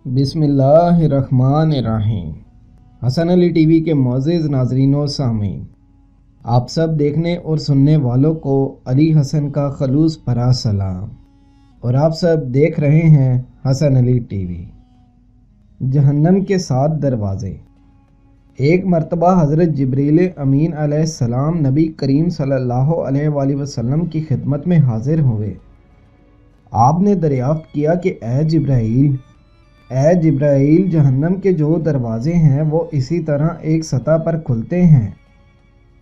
بسم اللہ الرحمن الرحیم۔ حسن علی ٹی وی کے معزز ناظرین و سامعین، آپ سب دیکھنے اور سننے والوں کو علی حسن کا خلوص بھرا سلام، اور آپ سب دیکھ رہے ہیں حسن علی ٹی وی۔ جہنم کے 7 دروازے۔ ایک مرتبہ حضرت جبریل امین علیہ السلام نبی کریم صلی اللہ علیہ وآلہ وسلم کی خدمت میں حاضر ہوئے۔ آپ نے دریافت کیا کہ اے جبرائیل، جہنم کے جو دروازے ہیں وہ اسی طرح ایک سطح پر کھلتے ہیں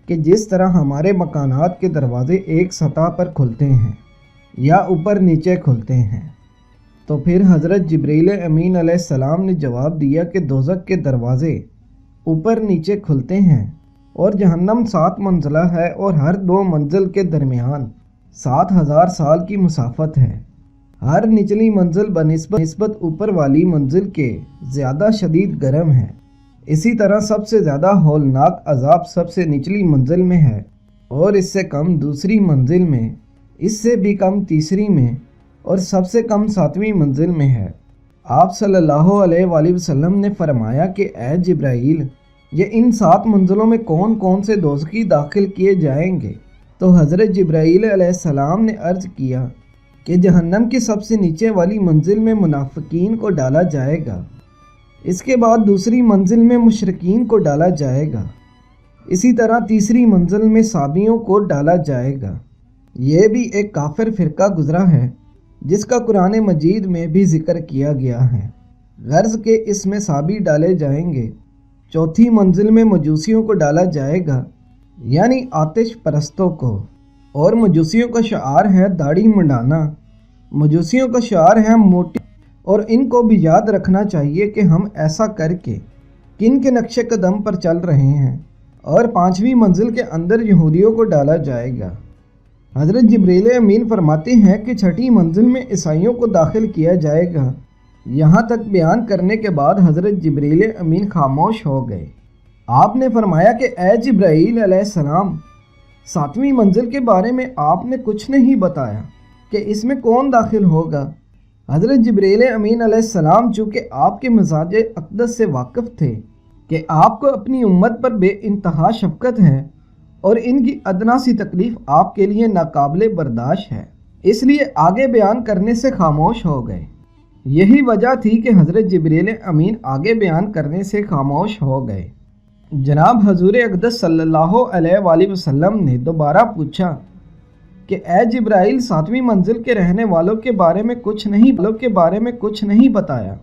کہ جس طرح ہمارے مکانات کے دروازے ایک سطح پر کھلتے ہیں یا اوپر نیچے کھلتے ہیں۔ تو پھر حضرت جبریل امین علیہ السلام نے جواب دیا کہ دوزخ کے دروازے اوپر نیچے کھلتے ہیں، اور جہنم 7 منزلہ ہے، اور ہر 2 منزل کے درمیان 7000 سال کی مسافت ہے۔ ہر نچلی منزل بنسبت اوپر والی منزل کے زیادہ شدید گرم ہے۔ اسی طرح سب سے زیادہ ہولناک عذاب سب سے نچلی منزل میں ہے، اور اس سے کم دوسری منزل میں، اس سے بھی کم تیسری میں، اور سب سے کم 7ویں منزل میں ہے۔ آپ صلی اللہ علیہ وآلہ وسلم نے فرمایا کہ اے جبرائیل، یہ ان 7 منزلوں میں کون کون سے دوزخی داخل کیے جائیں گے؟ تو حضرت جبرائیل علیہ السلام نے عرض کیا کہ جہنم کی سب سے نیچے والی منزل میں منافقین کو ڈالا جائے گا، اس کے بعد دوسری منزل میں مشرکین کو ڈالا جائے گا، اسی طرح تیسری منزل میں صابیوں کو ڈالا جائے گا۔ یہ بھی ایک کافر فرقہ گزرا ہے جس کا قرآن مجید میں بھی ذکر کیا گیا ہے، غرض کہ اس میں صابی ڈالے جائیں گے۔ چوتھی منزل میں مجوسیوں کو ڈالا جائے گا، یعنی آتش پرستوں کو، اور مجوسیوں کا شعار ہے داڑھی منڈانا، مجوسیوں کا شعار ہے موٹی، اور ان کو بھی یاد رکھنا چاہیے کہ ہم ایسا کر کے کن کے نقش قدم پر چل رہے ہیں۔ اور 5ویں منزل کے اندر یہودیوں کو ڈالا جائے گا۔ حضرت جبریل امین فرماتے ہیں کہ 6ٹھی منزل میں عیسائیوں کو داخل کیا جائے گا۔ یہاں تک بیان کرنے کے بعد حضرت جبریل امین خاموش ہو گئے۔ آپ نے فرمایا کہ اے جبرائیل علیہ السلام، 7ویں منزل کے بارے میں آپ نے کچھ نہیں بتایا کہ اس میں کون داخل ہوگا۔ حضرت جبریل امین علیہ السلام چونکہ آپ کے مزاج اقدس سے واقف تھے کہ آپ کو اپنی امت پر بے انتہا شفقت ہے، اور ان کی ادنا سی تکلیف آپ کے لیے ناقابل برداشت ہے، اس لیے آگے بیان کرنے سے خاموش ہو گئے۔ یہی وجہ تھی کہ حضرت جبریل امین آگے بیان کرنے سے خاموش ہو گئے۔ جناب حضور اقدس صلی اللہ علیہ وآلہ وسلم نے دوبارہ پوچھا کہ اے جبرائیل، 7ویں منزل کے رہنے والوں کے بارے میں کچھ نہیں بتایا؟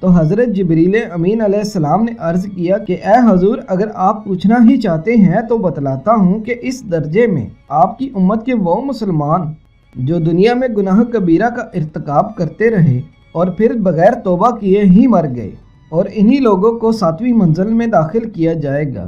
تو حضرت جبریل امین علیہ السلام نے عرض کیا کہ اے حضور، اگر آپ پوچھنا ہی چاہتے ہیں تو بتلاتا ہوں کہ اس درجے میں آپ کی امت کے وہ مسلمان جو دنیا میں گناہ کبیرہ کا ارتکاب کرتے رہے اور پھر بغیر توبہ کیے ہی مر گئے، اور انہی لوگوں کو 7ویں منزل میں داخل کیا جائے گا۔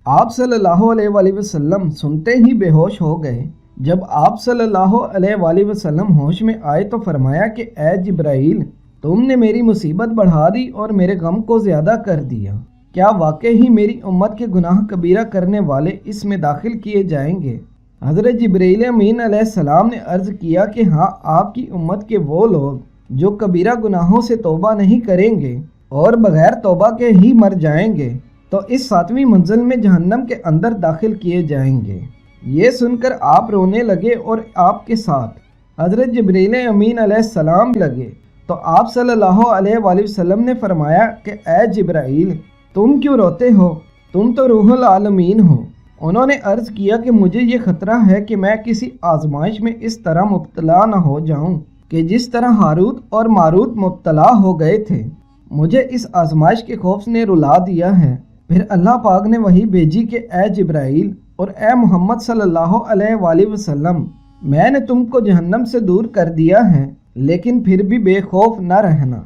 آپ صلی اللہ علیہ وآلہ وسلم سنتے ہی بے ہوش ہو گئے۔ جب آپ صلی اللہ علیہ وآلہ وسلم ہوش میں آئے تو فرمایا کہ اے جبرائیل، تم نے میری مصیبت بڑھا دی اور میرے غم کو زیادہ کر دیا۔ کیا واقعی ہی میری امت کے گناہ کبیرہ کرنے والے اس میں داخل کیے جائیں گے؟ حضرت جبریل امین علیہ السلام نے عرض کیا کہ ہاں، آپ کی امت کے وہ لوگ جو کبیرہ گناہوں سے توبہ نہیں کریں گے اور بغیر توبہ کے ہی مر جائیں گے، تو اس 7ویں منزل میں جہنم کے اندر داخل کیے جائیں گے۔ یہ سن کر آپ رونے لگے، اور آپ کے ساتھ حضرت جبریل امین علیہ السلام لگے۔ تو آپ صلی اللہ علیہ وآلہ وسلم نے فرمایا کہ اے جبرائیل، تم کیوں روتے ہو؟ تم تو روح العالمین ہو۔ انہوں نے عرض کیا کہ مجھے یہ خطرہ ہے کہ میں کسی آزمائش میں اس طرح مبتلا نہ ہو جاؤں کہ جس طرح ہاروت اور ماروت مبتلا ہو گئے تھے۔ مجھے اس آزمائش کے خوف نے رلا دیا ہے۔ پھر اللہ پاک نے وحی بھیجی کہ اے جبرائیل اور اے محمد صلی اللہ علیہ وآلہ وسلم، میں نے تم کو جہنم سے دور کر دیا ہے، لیکن پھر بھی بے خوف نہ رہنا۔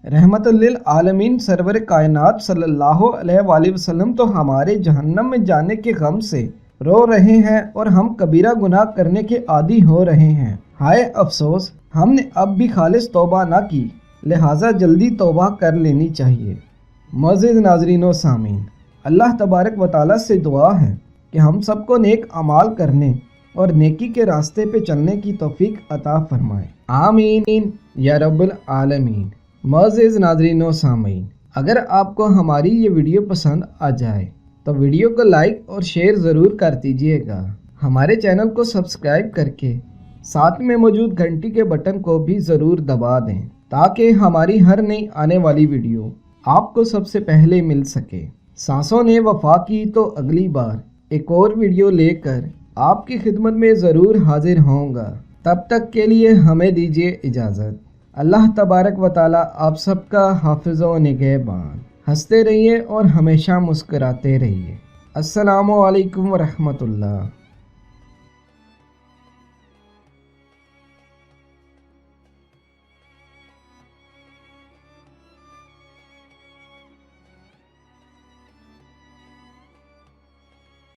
رحمت للعالمین سرور کائنات صلی اللہ علیہ وآلہ وسلم تو ہمارے جہنم میں جانے کے غم سے رو رہے ہیں، اور ہم کبیرہ گناہ کرنے کے عادی ہو رہے ہیں۔ ہائے افسوس، ہم نے اب بھی خالص توبہ نہ کی، لہٰذا جلدی توبہ کر لینی چاہیے۔ معزز ناظرین و سامعین، اللہ تبارک و تعالیٰ سے دعا ہے کہ ہم سب کو نیک اعمال کرنے اور نیکی کے راستے پہ چلنے کی توفیق عطا فرمائے۔ آمین یا رب العالمین۔ معزز ناظرین و سامعین، اگر آپ کو ہماری یہ ویڈیو پسند آ جائے تو ویڈیو کو لائک اور شیئر ضرور کر دیجئے گا۔ ہمارے چینل کو سبسکرائب کر کے ساتھ میں موجود گھنٹی کے بٹن کو بھی ضرور دبا دیں تاکہ ہماری ہر نئی آنے والی ویڈیو آپ کو سب سے پہلے مل سکے۔ سانسوں نے وفا کی تو اگلی بار ایک اور ویڈیو لے کر آپ کی خدمت میں ضرور حاضر ہوں گا۔ تب تک کے لیے ہمیں دیجیے اجازت۔ اللہ تبارک و تعالی آپ سب کا حافظ و نگہبان۔ ہنستے رہیے اور ہمیشہ مسکراتے رہیے۔ السلام علیکم ورحمۃ اللہ۔